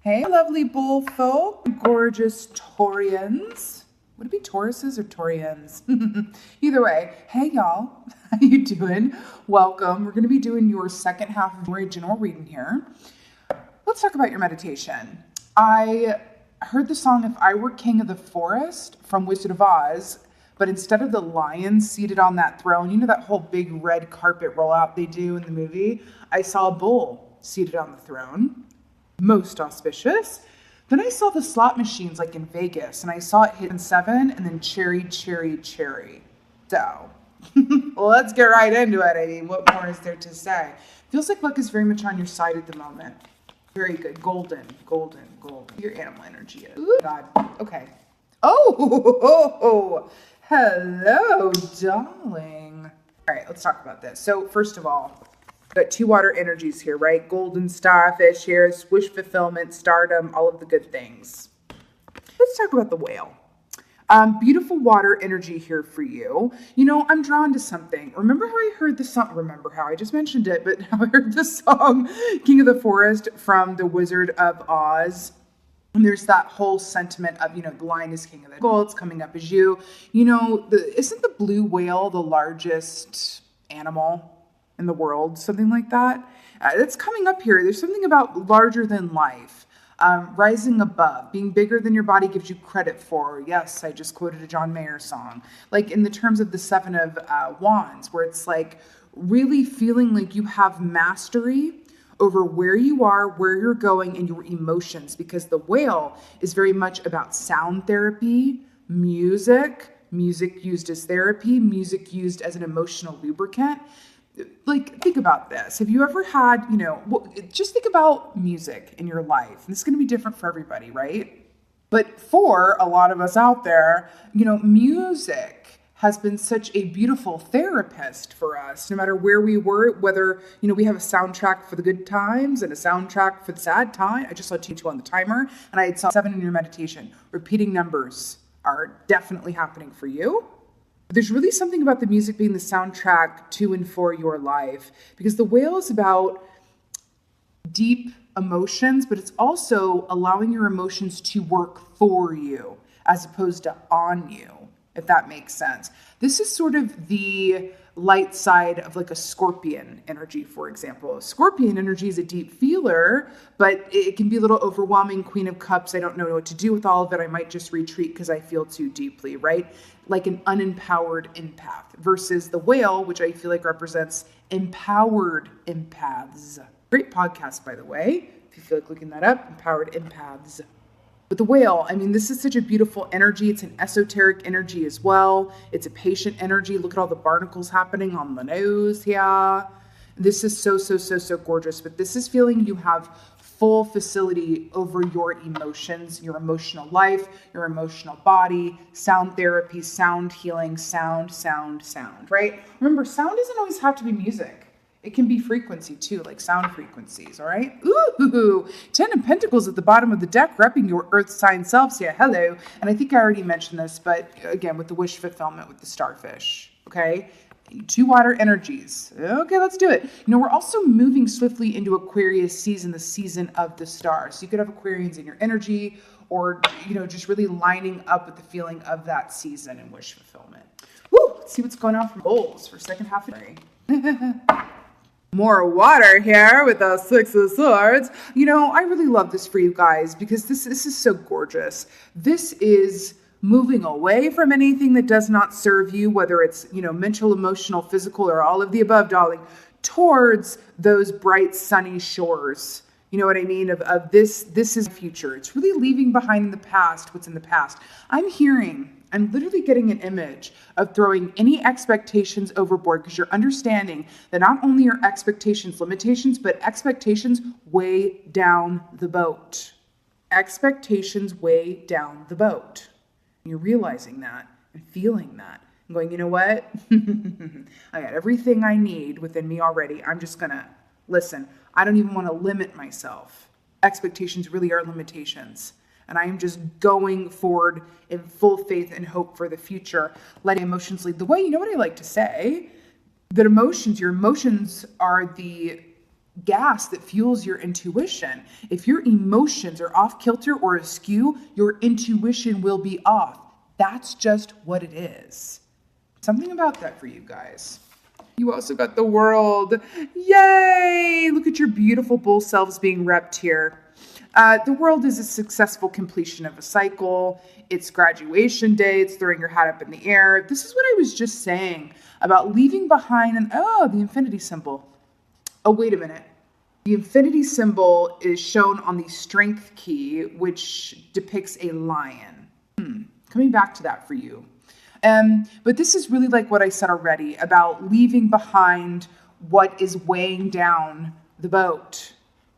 Hey, lovely bull folk, gorgeous Taurians. Would it be Tauruses or Taurians? Either way, hey y'all, how you doing? Welcome. We're going to be doing your second half of my general reading here. Let's talk about your meditation. I heard the song If I Were King of the Forest from Wizard of Oz, but instead of the lion seated on that throne, you know that whole big red carpet rollout they do in the movie? I saw a bull seated on the throne. Most auspicious. Then I saw the slot machines like in Vegas, and I saw it hit in 7 and then cherry. So let's get right into it. I mean, what more is there to say? Feels like luck is very much on your side at the moment. Very good. Golden. Your animal energy is. Ooh, God. Okay. Oh, hello, darling. All right, let's talk about this. So first of all, got 2 water energies here, right? Golden starfish here, wish fulfillment, stardom, all of the good things. Let's talk about the whale. Beautiful water energy here for you. You know, I'm drawn to something. Remember how I heard the song? I just mentioned it, but how I heard the song King of the Forest from the Wizard of Oz. And there's that whole sentiment of, the lion is king of the jungle, it's coming up as you. Isn't the blue whale the largest animal in the world, something like that? It's coming up here. There's something about larger than life, rising above, being bigger than your body gives you credit for. Yes, I just quoted a John Mayer song. Like in the terms of the 7 of Wands, where it's like really feeling like you have mastery over where you are, where you're going, and your emotions, because the whale is very much about sound therapy, music used as therapy, music used as an emotional lubricant. Like, think about this. Have you ever had, just think about music in your life. And this is going to be different for everybody, right? But for a lot of us out there, music has been such a beautiful therapist for us, no matter where we were, whether, we have a soundtrack for the good times and a soundtrack for the sad time. I just saw 2 on the timer, and I had saw 7 in your meditation. Repeating numbers are definitely happening for you. There's really something about the music being the soundtrack to and for your life, because the whale is about deep emotions, but it's also allowing your emotions to work for you as opposed to on you, if that makes sense. This is sort of the light side of like a scorpion energy, for example. Scorpion energy is a deep feeler, but it can be a little overwhelming. Queen of Cups, I don't know what to do with all of it. I might just retreat because I feel too deeply, right? Like an unempowered empath versus the whale, which I feel like represents empowered empaths. Great podcast, by the way, if you feel like looking that up, empowered empaths. But the whale, this is such a beautiful energy. It's an esoteric energy as well. It's a patient energy. Look at all the barnacles happening on the nose here. This is so gorgeous. But this is feeling you have full facility over your emotions, your emotional life, your emotional body, sound therapy, sound healing, sound, right? Remember, sound doesn't always have to be music. It can be frequency too, like sound frequencies, all right? Ooh, 10 of Pentacles at the bottom of the deck, repping your earth sign selves. Yeah, hello. And I think I already mentioned this, but again, with the wish fulfillment with the starfish, okay? 2 water energies. Okay, let's do it. We're also moving swiftly into Aquarius season, the season of the star. So you could have Aquarians in your energy or, just really lining up with the feeling of that season and wish fulfillment. Woo, let's see what's going on for bulls for second half of January. More water here with the 6 of Swords. I really love this for you guys because this is so gorgeous. This is moving away from anything that does not serve you, whether it's, mental, emotional, physical, or all of the above, darling, towards those bright, sunny shores. You know what I mean? Of this is the future. It's really leaving behind in the past what's in the past. I'm literally getting an image of throwing any expectations overboard because you're understanding that not only are expectations limitations, but expectations weigh down the boat. Expectations weigh down the boat. And you're realizing that and feeling that and going, you know what? I got everything I need within me already. I'm just going to listen. I don't even want to limit myself. Expectations really are limitations. And I am just going forward in full faith and hope for the future, letting emotions lead the way. You know what I like to say? That your emotions are the gas that fuels your intuition. If your emotions are off kilter or askew, your intuition will be off. That's just what it is. Something about that for you guys. You also got the World. Yay! Look at your beautiful bull selves being repped here. The World is a successful completion of a cycle. It's graduation day. It's throwing your hat up in the air. This is what I was just saying about leaving behind the infinity symbol. Oh, wait a minute. The infinity symbol is shown on the strength key, which depicts a lion. Coming back to that for you. But this is really like what I said already about leaving behind what is weighing down the boat.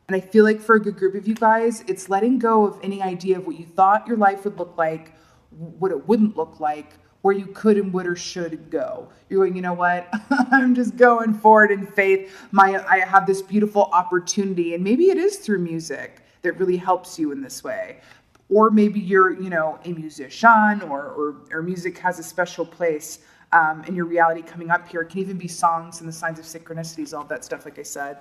And I feel like for a good group of you guys, it's letting go of any idea of what you thought your life would look like, what it wouldn't look like, where you could and would or should go. You're going, you know what? I'm just going forward in faith. I have this beautiful opportunity. And maybe it is through music that really helps you in this way. Or maybe you're, a musician or music has a special place in your reality coming up here. It can even be songs and the signs of synchronicities, all that stuff, like I said.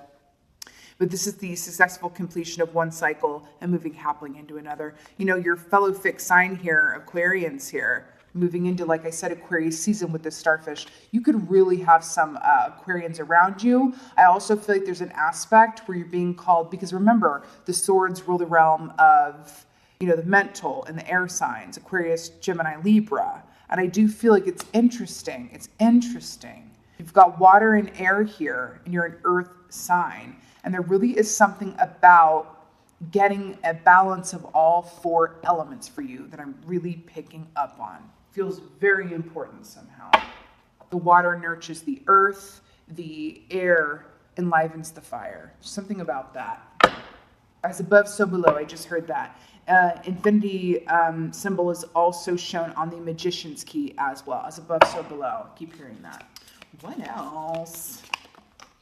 But this is the successful completion of one cycle and moving happily into another. Your fellow fixed sign here, Aquarians here, moving into, like I said, Aquarius season with this starfish. You could really have some Aquarians around you. I also feel like there's an aspect where you're being called, because remember, the swords rule the realm of the mental and the air signs, Aquarius, Gemini, Libra. And I do feel like it's interesting. You've got water and air here, and you're an earth sign. And there really is something about getting a balance of all four elements for you that I'm really picking up on. Feels very important somehow. The water nurtures the earth, the air enlivens the fire. Something about that. As above, so below. I just heard that. Infinity symbol is also shown on the Magician's key as well. As above, so below. Keep hearing that. What else?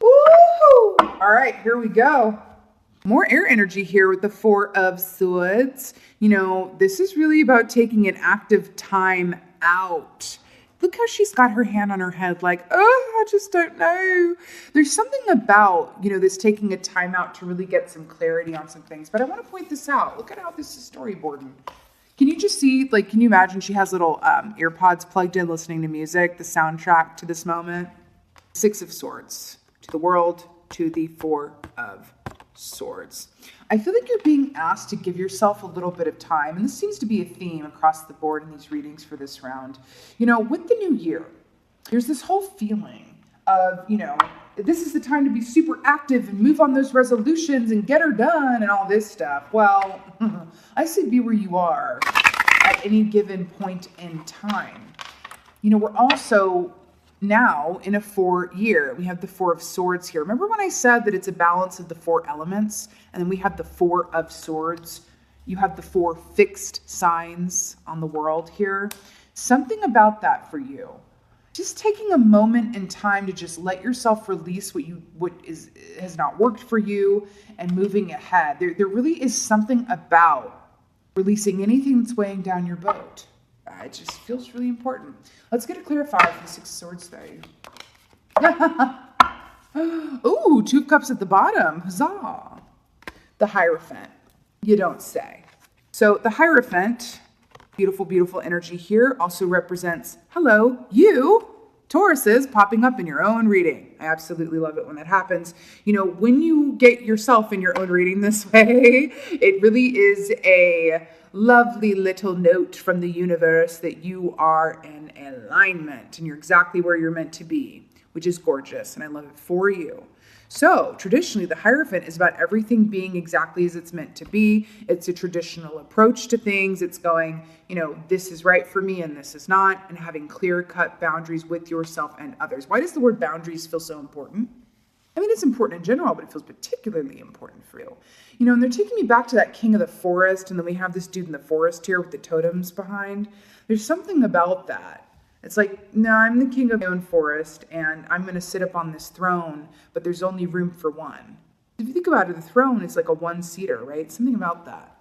Woo! All right, here we go. More air energy here with the Four of Swords. This is really about taking an active time out. Look how she's got her hand on her head like, I just don't know. There's something about, this taking a time out to really get some clarity on some things. But I want to point this out. Look at how this is storyboarding. Can you just see, can you imagine she has little earpods plugged in listening to music, the soundtrack to this moment? Six of Swords. To the World, to the Four of Swords. I feel like you're being asked to give yourself a little bit of time, and this seems to be a theme across the board in these readings for this round. With the new year, there's this whole feeling of, this is the time to be super active and move on those resolutions and get her done and all this stuff. Well, I say be where you are at any given point in time. We're also now in a 4 year. We have the Four of Swords here. Remember when I said that it's a balance of the four elements? And then we have the Four of Swords. You have the four fixed signs on the world here. Something about that for you. Just taking a moment in time to just let yourself release what has not worked for you and moving ahead. There really is something about releasing anything that's weighing down your boat. It just feels really important. Let's get a clarifier for the Six of Swords, though. Ooh, Two of Cups at the bottom. Huzzah. The Hierophant. You don't say. So the Hierophant, beautiful, beautiful energy here, also represents, hello, you, Tauruses, popping up in your own reading. I absolutely love it when that happens. When you get yourself in your own reading this way, it really is a lovely little note from the universe that you are in alignment and you're exactly where you're meant to be, which is gorgeous, and I love it for you. So traditionally, the Hierophant is about everything being exactly as it's meant to be. It's a traditional approach to things. It's going, this is right for me and this is not, and having clear-cut boundaries with yourself and others. Why does the word boundaries feel so important? I mean, it's important in general, but it feels particularly important for you. And they're taking me back to that king of the forest, and then we have this dude in the forest here with the totems behind. There's something about that. It's like, no, I'm the king of my own forest, and I'm going to sit up on this throne, but there's only room for one. If you think about it, the throne is like a one-seater, right? Something about that.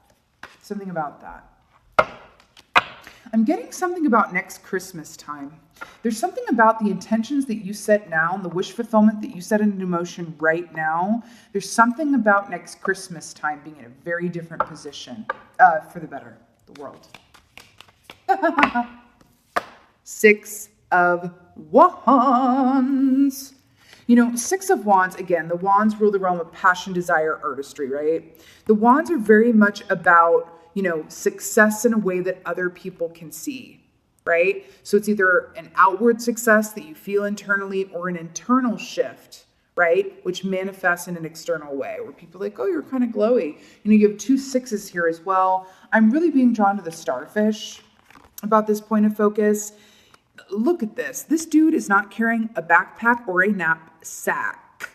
I'm getting something about next Christmas time. There's something about the intentions that you set now and the wish fulfillment that you set into motion right now. There's something about next Christmas time being in a very different position for the better, the world. Six of Wands. You know, Six of Wands, again, the Wands rule the realm of passion, desire, artistry, right? The Wands are very much about, you know, success in a way that other people can see, right? So it's either an outward success that you feel internally or an internal shift, right? Which manifests in an external way where people are like, oh, you're kind of glowy. You know, you have 2 6s here as well. I'm really being drawn to the starfish about this point of focus. Look at this. This dude is not carrying a backpack or a knapsack.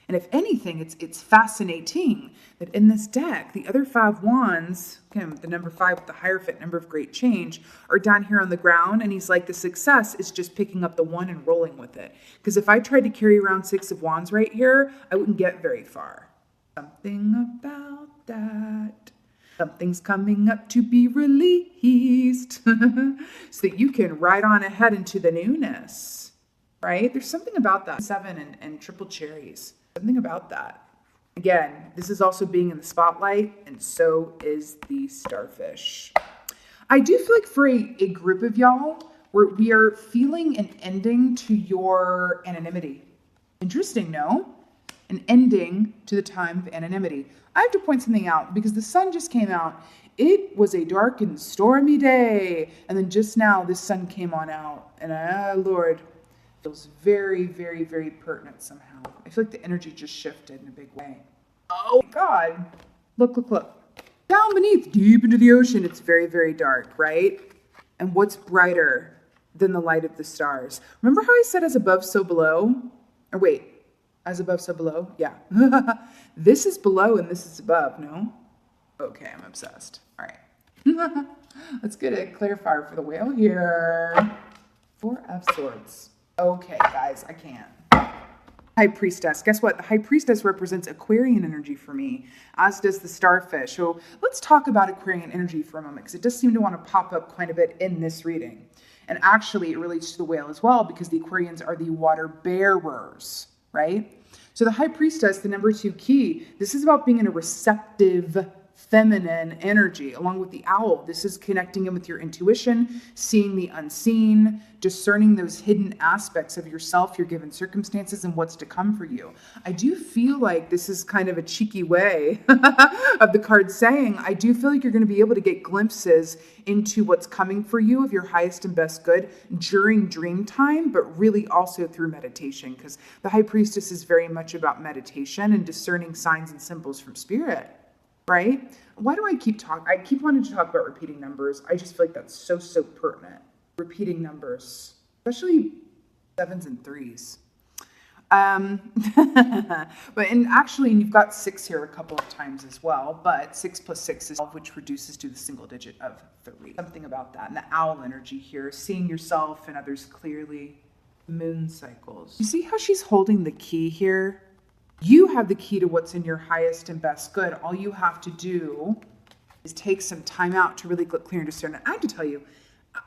And if anything, it's fascinating that in this deck, the other 5 wands, again, the number 5 with the Hierophant, number of great change, are down here on the ground. And he's like, the success is just picking up the 1 and rolling with it. Because if I tried to carry around 6 of wands right here, I wouldn't get very far. Something about that. Something's coming up to be released so that you can ride on ahead into the newness, right? There's something about that. 7 and triple cherries. Something about that. Again, this is also being in the spotlight, and so is the starfish. I do feel like for a group of y'all, we are feeling an ending to your anonymity. Interesting, no? An ending to the time of anonymity. I have to point something out because the sun just came out. It was a dark and stormy day. And then just now, this sun came on out. And Lord, feels very, very, very pertinent somehow. I feel like the energy just shifted in a big way. Oh, God. Look, look, look. Down beneath, deep into the ocean, it's very, very dark, right? And what's brighter than the light of the stars? Remember how I said as above, so below? Or wait. As above, so below? Yeah. This is below and this is above, no? Okay, I'm obsessed. All right. Let's get a clarifier for the whale here. 4 of Swords. Okay, guys, I can't. High Priestess. Guess what? The High Priestess represents Aquarian energy for me, as does the starfish. So let's talk about Aquarian energy for a moment, because it does seem to want to pop up quite a bit in this reading. And actually, it relates to the whale as well, because the Aquarians are the water bearers, right? So the High Priestess, the number 2 key, this is about being in a receptive, feminine energy, along with the owl. This is connecting in with your intuition, seeing the unseen, discerning those hidden aspects of yourself, your given circumstances, and what's to come for you. I do feel like this is kind of a cheeky way of the card saying, I do feel like you're going to be able to get glimpses into what's coming for you of your highest and best good during dream time, but really also through meditation, because the High Priestess is very much about meditation and discerning signs and symbols from spirit. Right? Why do I keep talking? I keep wanting to talk about repeating numbers. I just feel like that's so pertinent. Repeating numbers, especially 7s and 3s. But actually, you've got 6 here a couple of times as well. But 6 plus 6 is 12, which reduces to the single digit of 3. Something about that. And the owl energy here, seeing yourself and others clearly. Moon cycles. You see how she's holding the key here? You have the key to what's in your highest and best good. All you have to do is take some time out to really get clear and discern. And I have to tell you,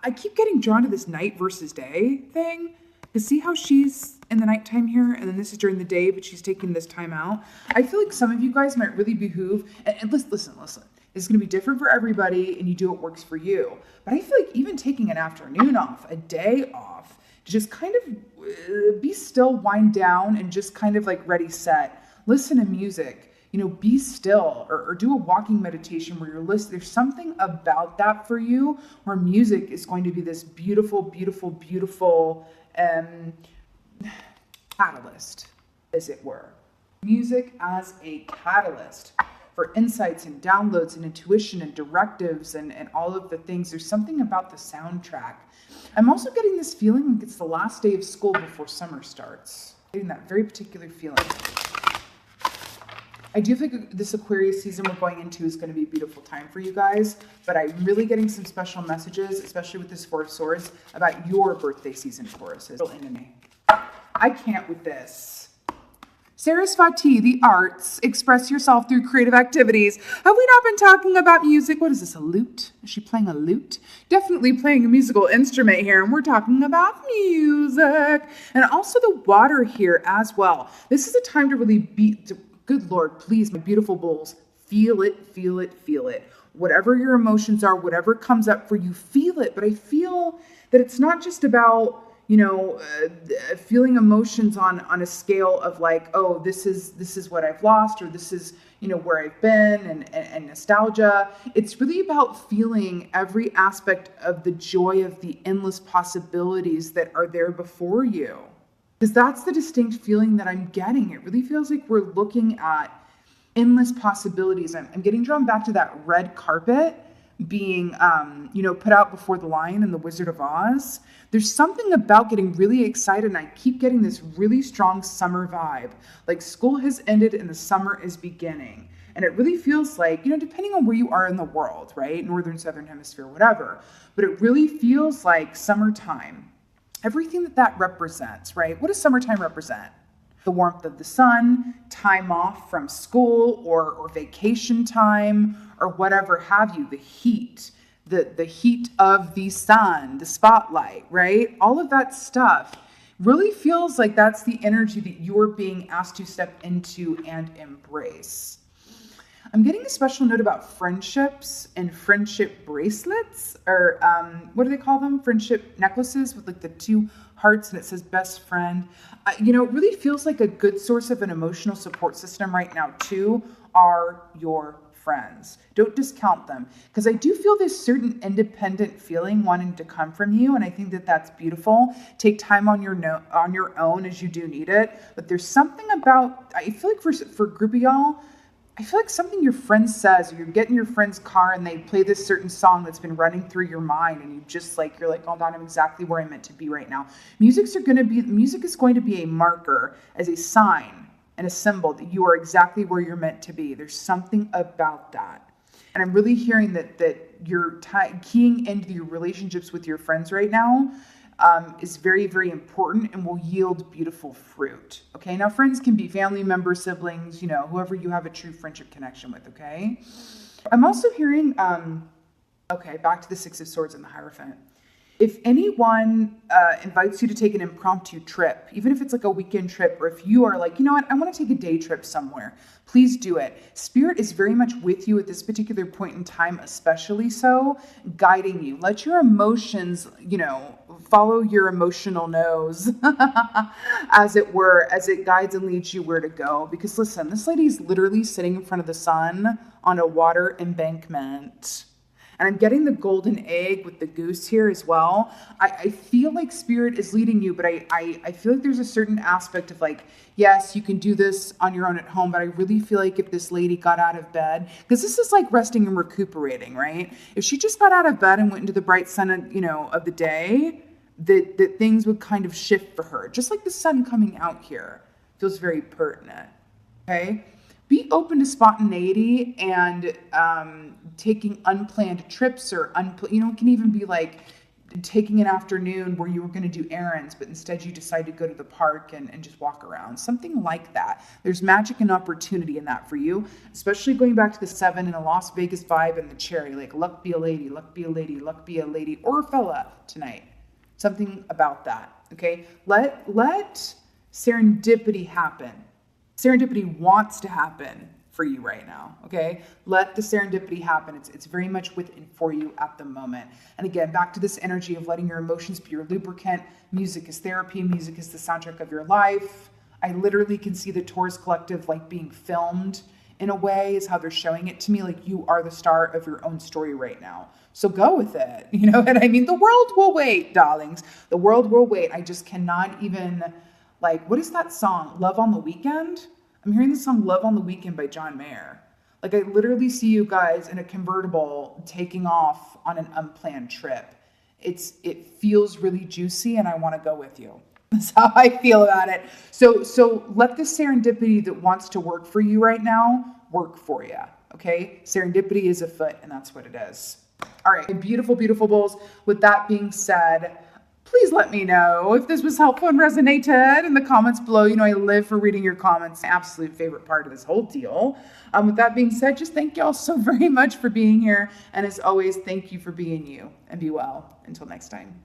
I keep getting drawn to this night versus day thing. To see how she's in the nighttime here, and then this is during the day, but she's taking this time out. I feel like some of you guys might really behoove, and listen. It's going to be different for everybody, and you do what works for you. But I feel like even taking an afternoon off, a day off, to just kind of be still, wind down, and just kind of like ready, set, listen to music, be still, or do a walking meditation where you're listening. There's something about that for you where music is going to be this beautiful, beautiful, beautiful catalyst, as it were. Music as a catalyst for insights and downloads and intuition and directives and all of the things. There's something about the soundtrack. I'm also getting this feeling like it's the last day of school before summer starts. Getting that very particular feeling. I do think this Aquarius season we're going into is going to be a beautiful time for you guys, but I'm really getting some special messages, especially with this 4 of Swords, about your birthday season, Tauruses. Into me. I can't with this. Sarasvati, the arts, express yourself through creative activities. Have we not been talking about music? What is this, a lute? Is she playing a lute? Definitely playing a musical instrument here, and we're talking about music. And also the water here as well. This is a time to really be, good Lord, please, my beautiful bulls, feel it, feel it, feel it. Whatever your emotions are, whatever comes up for you, feel it. But I feel that it's not just about feeling emotions on a scale of like, oh, this is what I've lost, or this is, where I've been, and nostalgia. It's really about feeling every aspect of the joy of the endless possibilities that are there before you. Because that's the distinct feeling that I'm getting. It really feels like we're looking at endless possibilities. I'm getting drawn back to that red carpet being, put out before the Lion in The Wizard of Oz. There's something about getting really excited, and I keep getting this really strong summer vibe. Like school has ended and the summer is beginning. And it really feels like, depending on where you are in the world, right? Northern, Southern Hemisphere, whatever. But it really feels like summertime. Everything that represents, right? What does summertime represent? The warmth of the sun, time off from school or vacation time, or whatever have you, the heat, the heat of the sun, the spotlight, right? All of that stuff really feels like that's the energy that you're being asked to step into and embrace. I'm getting a special note about friendships and friendship bracelets, or what do they call them? Friendship necklaces with like the two hearts and it says best friend. It really feels like a good source of an emotional support system right now too are your friends. Don't discount them, because I do feel this certain independent feeling wanting to come from you, and I think that that's beautiful. Take time on your own as you do need it, but there's something about, I feel like for a group of y'all, I feel like something your friend says, or you get in your friend's car and they play this certain song that's been running through your mind, and you're like, oh God, I'm exactly where I'm meant to be right now. Music is going to be a marker, as a sign and a symbol that you are exactly where you're meant to be. There's something about that. And I'm really hearing that you're keying into your relationships with your friends right now is very, very important and will yield beautiful fruit. Okay. Now friends can be family members, siblings, whoever you have a true friendship connection with. Okay. I'm also hearing, back to the Six of Swords and the Hierophant. If anyone invites you to take an impromptu trip, even if it's like a weekend trip, or if you are like, I want to take a day trip somewhere, please do it. Spirit is very much with you at this particular point in time, especially so, guiding you. Let your emotions, follow your emotional nose, as it were, as it guides and leads you where to go. Because listen, this lady is literally sitting in front of the sun on a water embankment. And I'm getting the golden egg with the goose here as well. I feel like Spirit is leading you, but I feel like there's a certain aspect of like, yes, you can do this on your own at home, but I really feel like if this lady got out of bed, because this is like resting and recuperating, right? If she just got out of bed and went into the bright sun, of the day, that things would kind of shift for her. Just like the sun coming out here feels very pertinent, okay? Be open to spontaneity and taking unplanned trips, or it can even be like taking an afternoon where you were going to do errands, but instead you decide to go to the park and just walk around. Something like that. There's magic and opportunity in that for you, especially going back to the 7 and a Las Vegas vibe and the cherry, like luck be a lady, luck be a lady, luck be a lady or a fella tonight. Something about that. Okay. Let serendipity happen. Serendipity wants to happen for you right now, okay? Let the serendipity happen. It's very much within for you at the moment. And again, back to this energy of letting your emotions be your lubricant. Music is therapy. Music is the soundtrack of your life. I literally can see the Taurus collective like being filmed in a way, is how they're showing it to me. Like you are the star of your own story right now. So go with it. You know what I mean? The world will wait, darlings. The world will wait. I just cannot even... Like, what is that song? Love on the Weekend? I'm hearing the song Love on the Weekend by John Mayer. Like, I literally see you guys in a convertible taking off on an unplanned trip. It feels really juicy, and I want to go with you. That's how I feel about it. So let the serendipity that wants to work for you right now work for you. Okay? Serendipity is afoot, and that's what it is. All right, beautiful, beautiful bulls. With that being said, Please let me know if this was helpful and resonated in the comments below. You know, I live for reading your comments. Absolute favorite part of this whole deal. With that being said, just thank y'all so very much for being here. And as always, thank you for being you, and be well. Until next time.